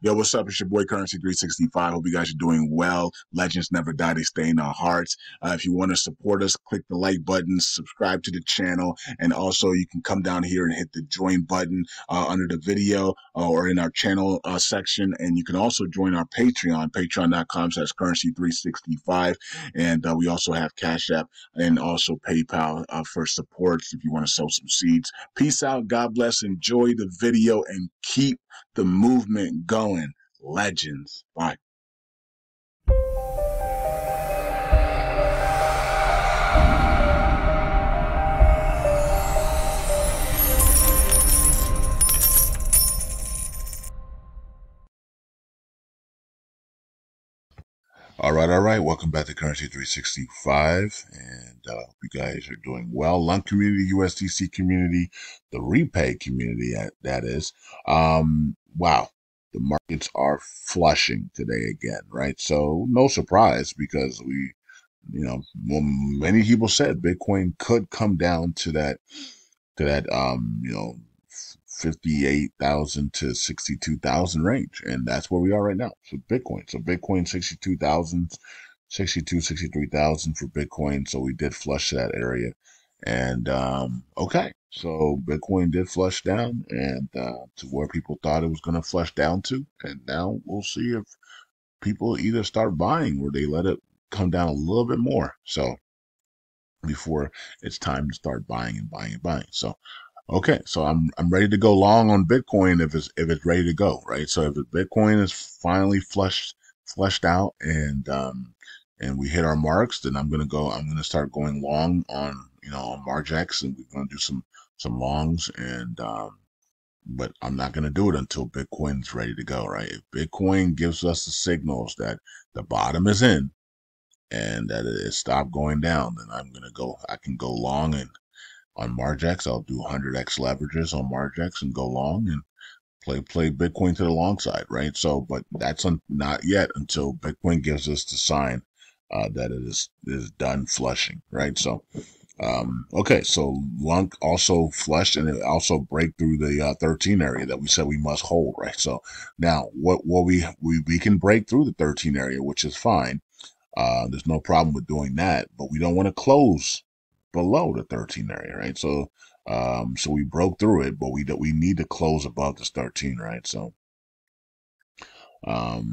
Yo, what's up? It's your boy Currency 365. Hope you guys are doing well. Legends never die. They stay in our hearts. If you want to support us, click the like button, subscribe to the channel, and also you can come down here and hit the join button under the video or in our channel section. And you can also join our Patreon, patreon.com/currency365. And we also have Cash App and also PayPal for supports if you want to sow some seeds. Peace out. God bless. Enjoy the video and keep the movement going. Legends. Bye. All right. Welcome back to Currency 365, and hope you guys are doing well. LUNC community, USTC community, the repay community, that is. Wow, the markets are flushing today again, right? So no surprise because many people said Bitcoin could come down to that 58,000 to 62,000 range. And that's where we are right now. So Bitcoin 62,000, 63,000 for Bitcoin. So we did flush that area. And, okay. So Bitcoin did flush down and, to where people thought it was going to flush down to. And now we'll see if people either start buying or they let it come down a little bit more. So before it's time to start buying and buying and buying. So, okay, so I'm ready to go long on Bitcoin if it's ready to go, right? So if Bitcoin is finally flushed out and we hit our marks, then I'm gonna start going long on on Margex, and we're gonna do some longs, and but I'm not gonna do it until Bitcoin's ready to go, right? If Bitcoin gives us the signals that the bottom is in and that it stopped going down, then I can go long and on Margex. I'll do 100x leverages on Margex and go long and play Bitcoin to the long side, right? So, but that's not yet until Bitcoin gives us the sign that it is done flushing, right? So, okay, so LUNC also flushed and it also break through the 13 area that we said we must hold, right? So now what we can break through the 13 area, which is fine. There's no problem with doing that, but we don't want to close below the 13 area, right? So, so we broke through it, but we need to close above this 13, right? So, so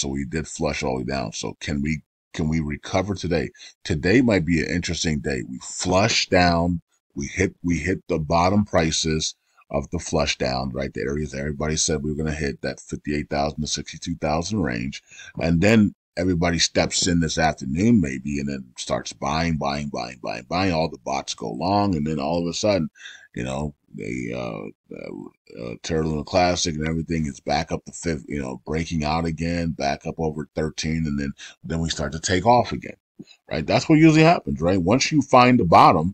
we did flush all the way down. So can we recover today? Today might be an interesting day. We flush down. We hit the bottom prices of the flush down, right? The areas that everybody said we were going to hit, that 58,000 to 62,000 range, and then everybody steps in this afternoon maybe and then starts buying. All the bots go long, and then all of a sudden, Terra Luna Classic and everything is back up to 5, breaking out again, back up over 13, and then we start to take off again, right? That's what usually happens, right? Once you find the bottom,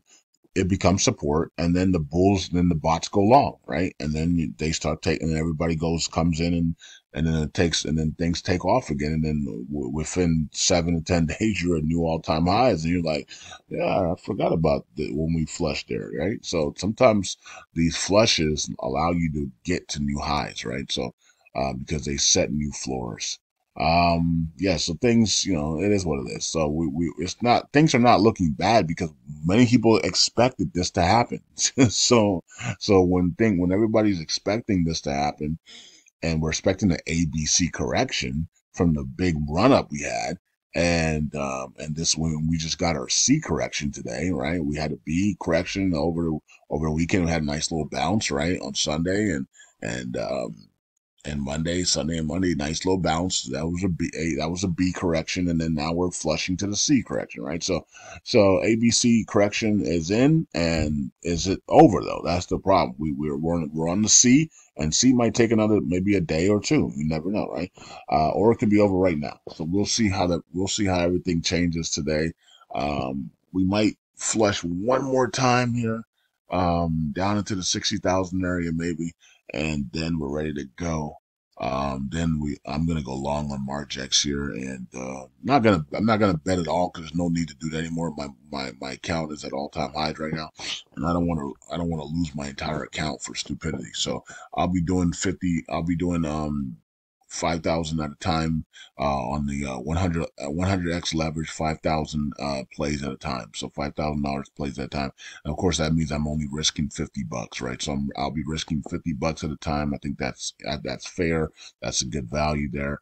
it becomes support, and then the bots go long, right? And then they start taking, and everybody comes in, and then things take off again, and then within 7 to 10 days, you're at new all-time highs, and you're like, yeah, I forgot about when we flushed there, right? So sometimes these flushes allow you to get to new highs, right? So because they set new floors. So things, it is what it is. So things are not looking bad because many people expected this to happen. so when everybody's expecting this to happen, and we're expecting the ABC correction from the big run up we had, and this, when we just got our C correction today, right? We had a B correction over the weekend. We had a nice little bounce, right, on Sunday and Sunday and Monday, nice little bounce. That was a B correction, and then now we're flushing to the C correction, right? So ABC correction is in, and is it over though? That's the problem. We're on the C, and C might take maybe a day or two. You never know, right? Or it could be over right now. So we'll see how everything changes today. We might flush one more time here, down into the 60,000 area maybe, and then we're ready to go. I'm gonna go long on Margex here, and I'm not gonna bet at all because there's no need to do that anymore. My account is at all time highs right now, and I don't want to lose my entire account for stupidity. So I'll be doing 50. I'll be doing 5,000 at a time on the 100x leverage, 5,000 plays at a time. So $5,000 plays at a time. And of course, that means I'm only risking $50, right? So I'll be risking $50 at a time. I think that's fair. That's a good value there.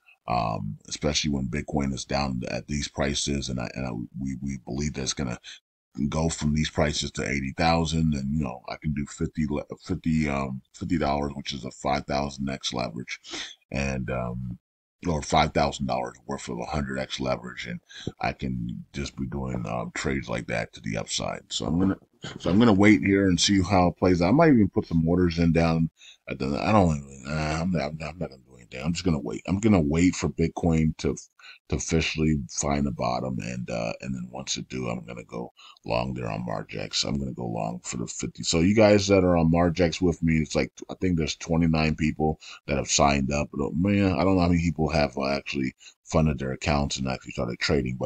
Especially when Bitcoin is down at these prices, we believe that's gonna go from these prices to 80,000, and I can do $50, which is a 5,000x leverage, and or $5,000 worth of 100x leverage, and I can just be doing trades like that to the upside. So I'm gonna wait here and see how it plays out. I might even put some orders in down at the. I don't even. I'm not gonna do anything. I'm just gonna wait. I'm gonna wait for Bitcoin to officially find the bottom, and then once it do, I'm gonna go long there on Margex. I'm gonna go long for the 50. So you guys that are on Margex with me, it's like I think there's 29 people that have signed up. But man, I don't know how many people have actually funded their accounts and actually started trading.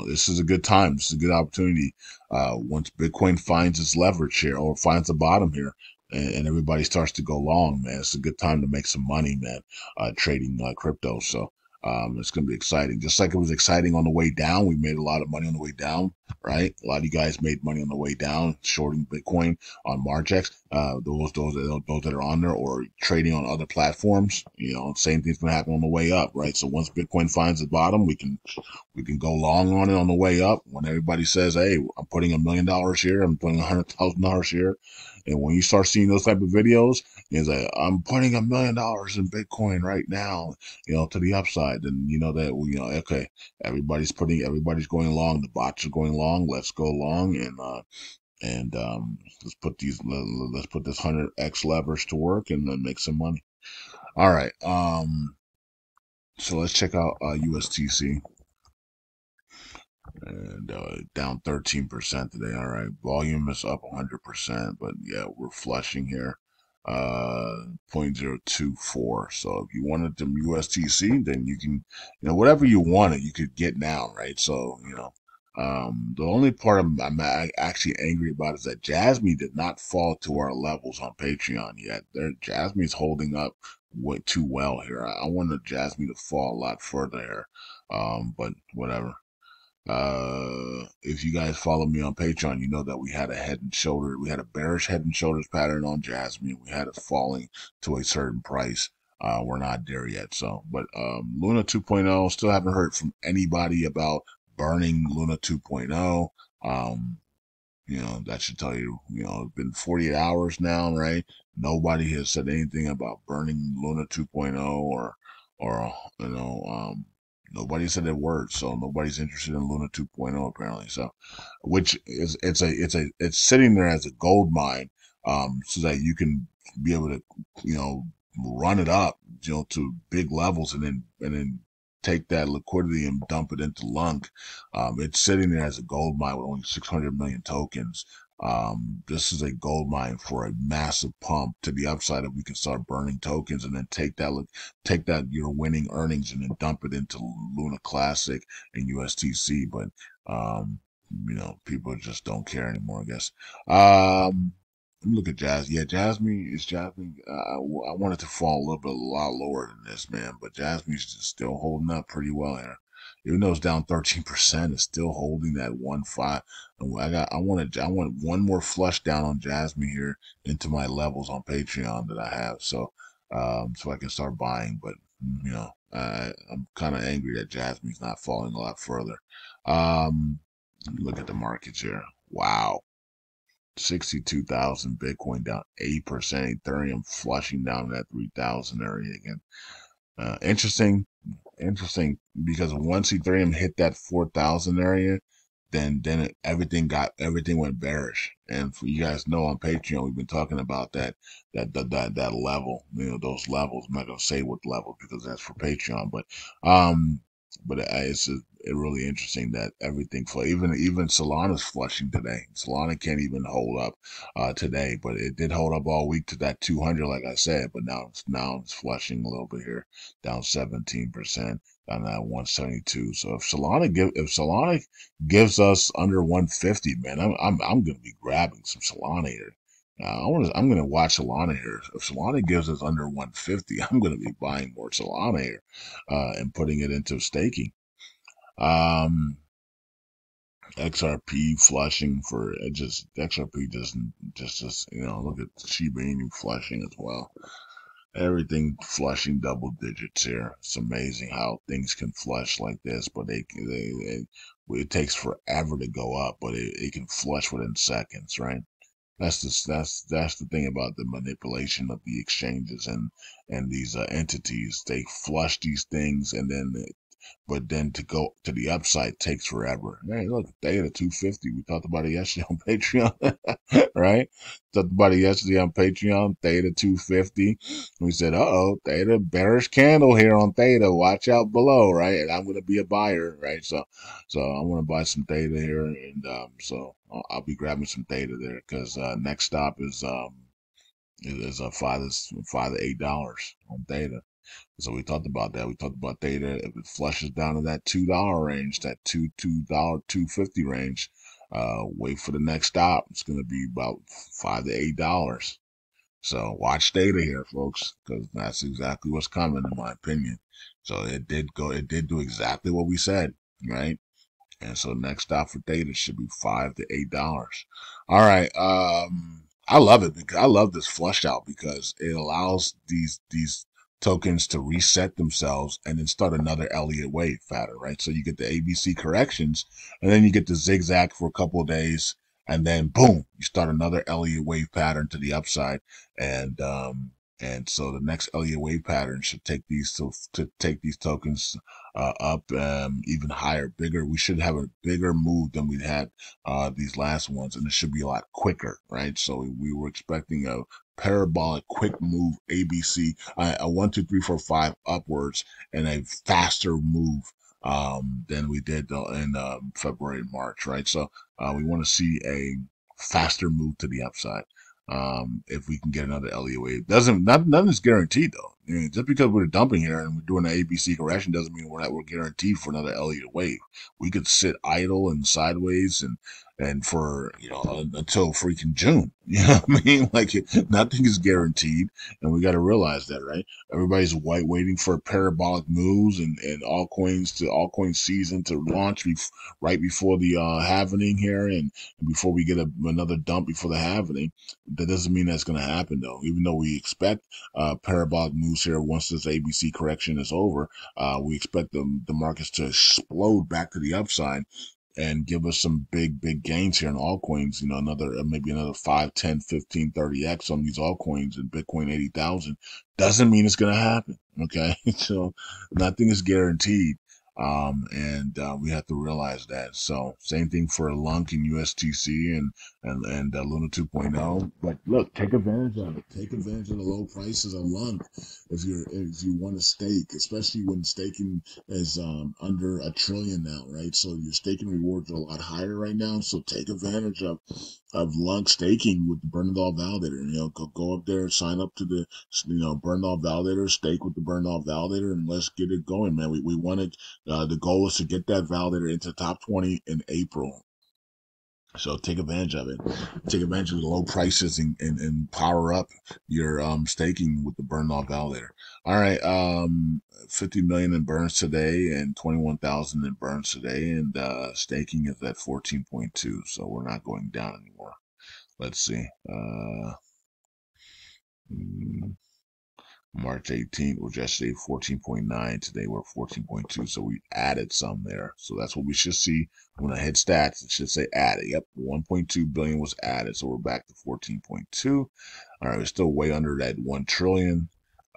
This is a good time. This is a good opportunity. Once Bitcoin finds its leverage here or finds the bottom here, and everybody starts to go long, man, it's a good time to make some money, man, trading crypto. So it's going to be exciting. Just like it was exciting on the way down. We made a lot of money on the way down, right? A lot of you guys made money on the way down, shorting Bitcoin on Margex. Those that are on there or trading on other platforms, same thing's going to happen on the way up, right? So once Bitcoin finds the bottom, we can go long on it on the way up. When everybody says, "Hey, I'm putting $1 million here, I'm putting $100,000 here," and when you start seeing those type of videos, it's like, "I'm putting $1 million in Bitcoin right now," to the upside, then okay, everybody's going long, the bots are going long, let's go long, and let's put this 100x leverage to work and then make some money. All right, so let's check out USTC, and down 13% today. All right, volume is up 100%, but yeah, we're flushing here. 0.024. So if you wanted them USTC, then you can, whatever you wanted, you could get now, right? So, the only part I'm actually angry about is that Jasmine did not fall to our levels on Patreon yet. Jasmine's holding up way too well here. I wanted Jasmine to fall a lot further here. But whatever. If you guys follow me on Patreon, you know that we had a bearish head and shoulders pattern on Jasmine. We had it falling to a certain price. We're not there yet. So, but, Luna 2.0, still haven't heard from anybody about burning Luna 2.0. That should tell you, it's been 48 hours now, right? Nobody has said anything about burning Luna 2.0 or, nobody said a word, so nobody's interested in Luna 2.0 apparently. So, which is it's sitting there as a gold mine, so that you can be able to, run it up, to big levels, and then take that liquidity and dump it into LUNC. It's sitting there as a gold mine with only 600 million tokens. This is a gold mine for a massive pump to the upside, if we can start burning tokens and then take that your winning earnings and then dump it into Luna Classic and USTC. But people just don't care anymore, I guess. Let me look at Jasmine. I wanted to fall a lot lower than this, man, but Jasmine's just still holding up pretty well here. Even though it's down 13%, it's still holding that 1.5. I want one more flush down on Jasmine here into my levels on Patreon that I have, so I can start buying. But I'm kind of angry that Jasmine's not falling a lot further. Look at the markets here. Wow. 62,000 Bitcoin down 8%, Ethereum flushing down that 3,000 area again. Interesting, because once Ethereum hit that 4,000 area, then everything went bearish. And for you guys know, on Patreon we've been talking about that level, those levels. I'm not gonna say what level because that's for Patreon, but But it's really interesting that everything even Solana's flushing today. Solana can't even hold up today, but it did hold up all week to that 200, like I said. But now it's flushing a little bit here, down 17%, down at 172. So if Solana gives us under 150, man, I'm gonna be grabbing some Solana here. I'm gonna watch Solana here. If Solana gives us under 150, I'm gonna be buying more Solana here, and putting it into staking. Um, XRP flushing for it just XRP just look at Shiba Inu flushing as well. Everything flushing double digits here. It's amazing how things can flush like this, but it takes forever to go up, but it can flush within seconds, right? That's the thing about the manipulation of the exchanges and these entities. They flush these things, and but then to go to the upside takes forever. Hey, look, Theta 250. We talked about it yesterday on Patreon, right? Talked about it yesterday on Patreon. Theta 250. We said, uh-oh, Theta bearish candle here on Theta. Watch out below, right? And I'm gonna be a buyer, right? So I'm gonna buy some Theta here, and so I'll be grabbing some Theta there because next stop is $5 to $8 on Theta. So we talked about that. We talked about Theta. If it flushes down to that $2 range, that $2.50 range, wait for the next stop. It's going to be about $5 to $8. So watch Theta here, folks, because that's exactly what's coming, in my opinion. So it did do exactly what we said, right? And so next stop for Theta should be $5 to $8. All right. I love it because I love this flush out because it allows these tokens to reset themselves and then start another Elliott wave pattern, right? So you get the ABC corrections, and then you get the zigzag for a couple of days, and then boom, you start another Elliott wave pattern to the upside, and so the next Elliott wave pattern should take these to take these tokens up even higher, bigger. We should have a bigger move than we had these last ones, and it should be a lot quicker, right? So we were expecting a parabolic quick move ABC, a 1, 2, 3, 4, 5 upwards, and a faster move than we did in February and March, right? So we want to see a faster move to the upside. If we can get another Elliott wave, nothing's guaranteed though. I mean, just because we're dumping here and we're doing an ABC correction doesn't mean we're guaranteed for another Elliott wave. We could sit idle and sideways and for until freaking June. You know what I mean? Like nothing is guaranteed, and we got to realize that, right? Everybody's waiting for parabolic moves and altcoin season to launch right before the halvening here, and before we get another dump before the halvening. That doesn't mean that's going to happen though. Even though we expect parabolic moves here once this ABC correction is over, we expect the markets to explode back to the upside and give us some big gains here in altcoins. Maybe another 5, 10, 15, 30x on these altcoins and Bitcoin 80,000. Doesn't mean it's going to happen. Okay. So nothing is guaranteed. And we have to realize that. So same thing for LUNC and USTC and Luna 2.0. But look, take advantage of it. Take advantage of the low prices on LUNC if you want to stake, especially when staking is under $1 trillion now, right? So your staking rewards are a lot higher right now. So take advantage of LUNC staking with the Bernal Validator. Go up there, sign up to the Bernal Validator, stake with the Bernal Validator, and let's get it going, man. We wanted. The goal is to get that validator into top 20 in April. So take advantage of it. Take advantage of the low prices and power up your staking with the Bernal Validator. All right, 50 million in burns today and 21,000 in burns today, and staking is at 14.2. So we're not going down anymore. Let's see. March 18th was yesterday 14.9. Today we're 14.2. So we added some there. So that's what we should see when I hit stats. It should say added. Yep, 1.2 billion was added. So we're back to 14.2. All right, we're still way under that 1 trillion.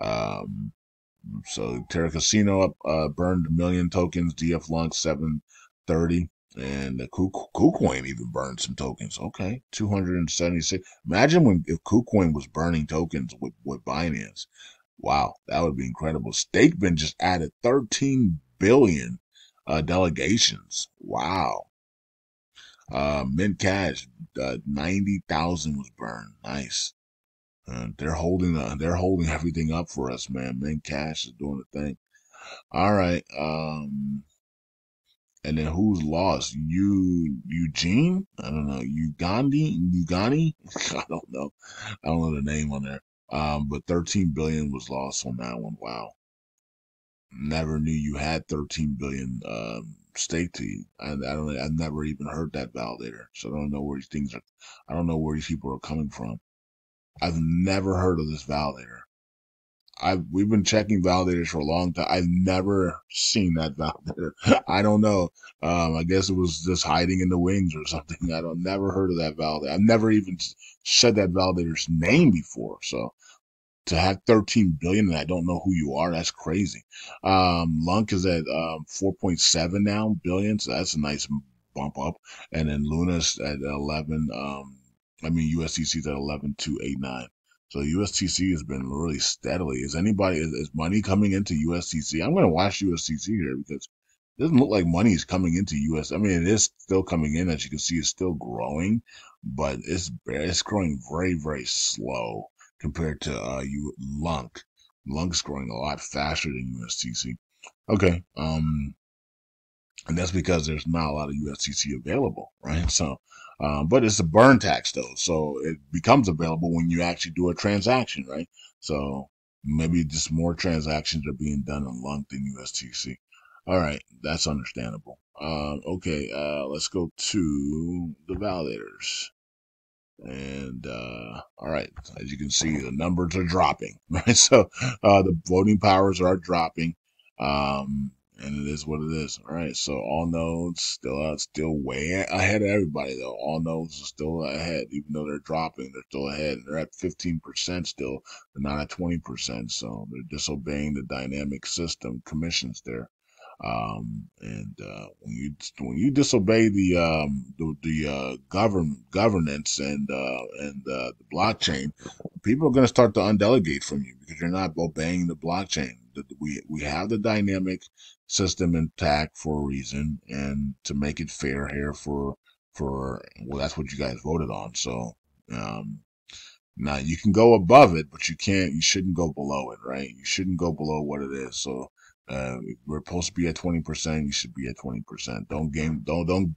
So Terra Casino up burned 1 million tokens. DF LUNC 730. And the KuCoin even burned some tokens. Okay, 276. Imagine if KuCoin was burning tokens with Binance. Wow, that would be incredible. Stakebin just added 13 billion delegations. Wow. Mint cash, 90,000 was burned. Nice. They're holding everything up for us, man. Mint cash is doing the thing. All right. And then who's lost? Eugene? I don't know. Ugani? I don't know. I don't know the name on there. But 13 billion was lost on that one. Wow. Never knew you had 13 billion staked to you. I've never even heard that validator. So I don't know where these things are. I don't know where these people are coming from. I've never heard of this validator. We've been checking validators for a long time. I've never seen that validator. I don't know. I guess it was just hiding in the wings or something. Never heard of that validator. I've never even said that validator's name before. So to have 13 billion and I don't know who you are, that's crazy. LUNC is at 4.7 now billion, so that's a nice bump up. And then Luna's at 11. USTC is at 11,289. So USTC has been really steadily. Is money coming into USTC? I'm going to watch USTC here because it doesn't look like money is coming into US. I mean, it is still coming in. As you can see, it's still growing, but it's growing very, very slow compared to LUNC. LUNC's growing a lot faster than USTC. Okay. And that's because there's not a lot of USTC available, right? So, but it's a burn tax though, so it becomes available when you actually do a transaction, right? So maybe just more transactions are being done on LUNC than USTC. All right, that's understandable. Okay, let's go to the validators. And all right, as you can see, the numbers are dropping, right? So the voting powers are dropping. And it is what it is. All right, so all nodes still way ahead of everybody though. All nodes are still ahead, even though they're dropping. They're still ahead. They're at 15% still. They're not at 20%. So they're disobeying the dynamic system commissions there. When you disobey the governance and the blockchain, people are going to start to undelegate from you because you're not obeying the blockchain. We have the dynamic system intact for a reason and to make it fair here for well, that's what you guys voted on. So now you can go above it, but you shouldn't go below it, right? You shouldn't go below what it is. So we're supposed to be at 20%. You should be at 20%.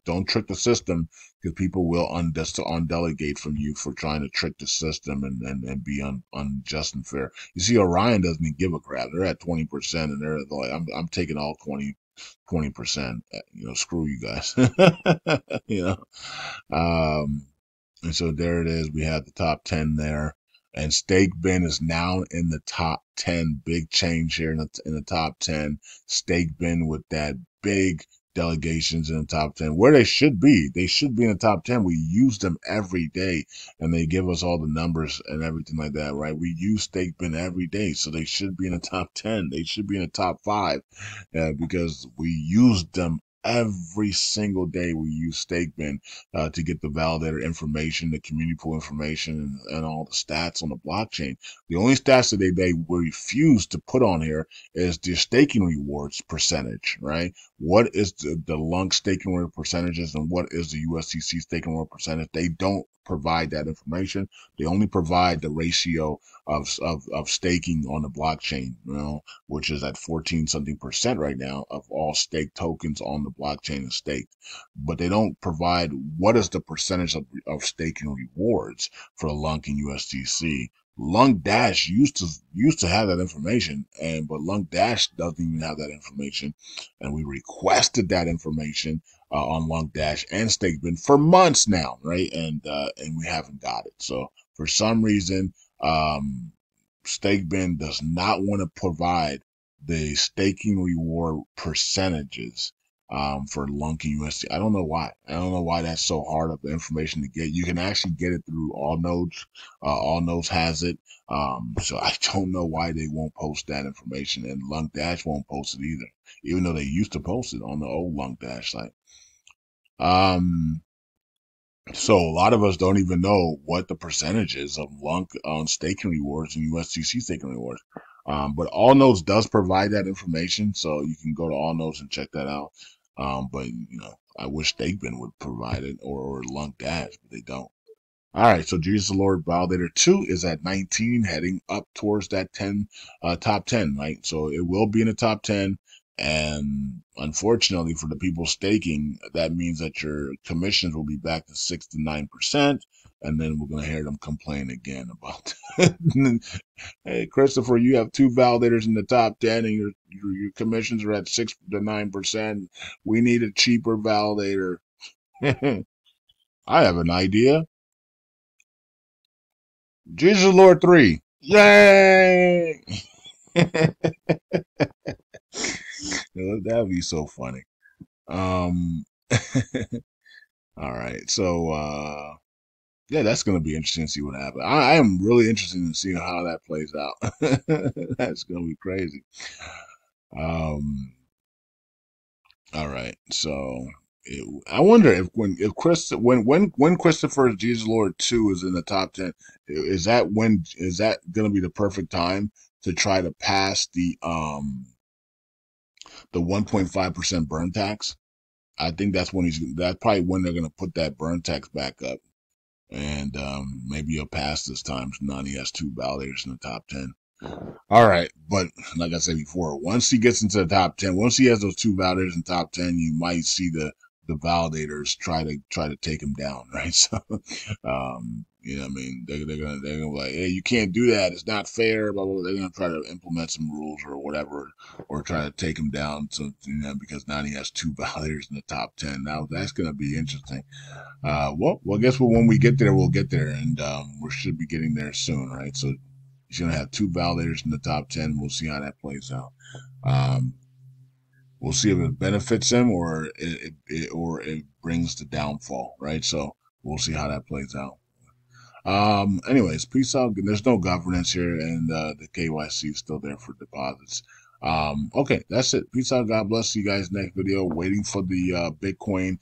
Don't trick the system because people will undelegate from you for trying to trick the system and be unjust and fair. You see, Orion doesn't even give a crap. They're at 20% and they're like, I'm taking all 20%. Screw you guys. And so there it is. We have the top 10 there. And Stake Bin is now in the top 10. Big change here in the top 10. Stake Bin with that big delegations in the top 10. Where they should be. They should be in the top 10. We use them every day. And they give us all the numbers and everything like that, right? We use Stake Bin every day. So they should be in the top 10. They should be in the top 5 because we use them every single day. We use StakeBin to get the validator information, the community pool information, and all the stats on the blockchain. The only stats that they refuse to put on here is the staking rewards percentage, right? What is the LUNC staking reward percentages and what is the USTC staking reward percentage? They don't provide that information. They only provide the ratio of staking on the blockchain, which is at 14 something percent right now of all staked tokens on the blockchain is staked. But they don't provide what is the percentage of staking rewards for the LUNC and USTC. LUNC Dash used to have that information, but LUNC Dash doesn't even have that information, and we requested that information on LUNC Dash and StakeBin for months now, right? And we haven't got it. So for some reason, StakeBin does not want to provide the staking reward percentages for LUNC and USD. I don't know why. I don't know why that's so hard of information to get. You can actually get it through All Nodes. All Nodes has it. So I don't know why they won't post that information, and LUNC Dash won't post it either, even though they used to post it on the old LUNC Dash site. So a lot of us don't even know what the percentage is of LUNC on staking rewards and USDC staking rewards. But All Nodes does provide that information, so you can go to All Nodes and check that out. But I wish Stakeman would provide it or LUNC-Dash, but they don't. All right, so Jesus the Lord Validator 2 is at 19, heading up towards that top 10, right? So it will be in the top 10. And unfortunately for the people staking, that means that your commissions will be back to 6 to 9%. And then we're going to hear them complain again about hey, Christopher, you have 2 validators in the top 10 and your commissions are at 6 to 9%. We need a cheaper validator. I have an idea. Jesus Lord 3. Yay! That'd be so funny. All right. So, yeah, that's going to be interesting to see what happens. I am really interested in seeing how that plays out. That's going to be crazy. All right. So, I wonder if when Christopher's Jesus Lord 2 is in the top 10, is that going to be the perfect time to try to pass the 1.5% burn tax? I think that's probably when they're going to put that burn tax back up, and maybe he'll pass this time. So now he has 2 validators in the top 10. All right, but like I said before, once he gets into the top 10, once he has those 2 validators in the top 10, you might see the validators try to take him down, right? So, what I mean, they're gonna be like, hey, you can't do that. It's not fair. Blah, blah, blah. They're gonna try to implement some rules or whatever, or try to take him down. So because now he has 2 validators in the top 10. Now that's gonna be interesting. Well, I guess when we get there, we'll get there, and we should be getting there soon, right? So he's gonna have 2 validators in the top 10. We'll see how that plays out. We'll see if it benefits him or it brings the downfall, right? So we'll see how that plays out. Anyways, peace out. There's no governance here, and the KYC is still there for deposits. Okay, that's it. Peace out. God bless. See you guys next video. Waiting for the Bitcoin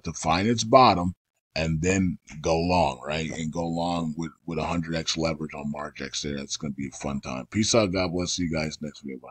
to find its bottom and then go long, right? And go long with 100x leverage on MarchX there. That's going to be a fun time. Peace out. God bless. See you guys next video. Bye.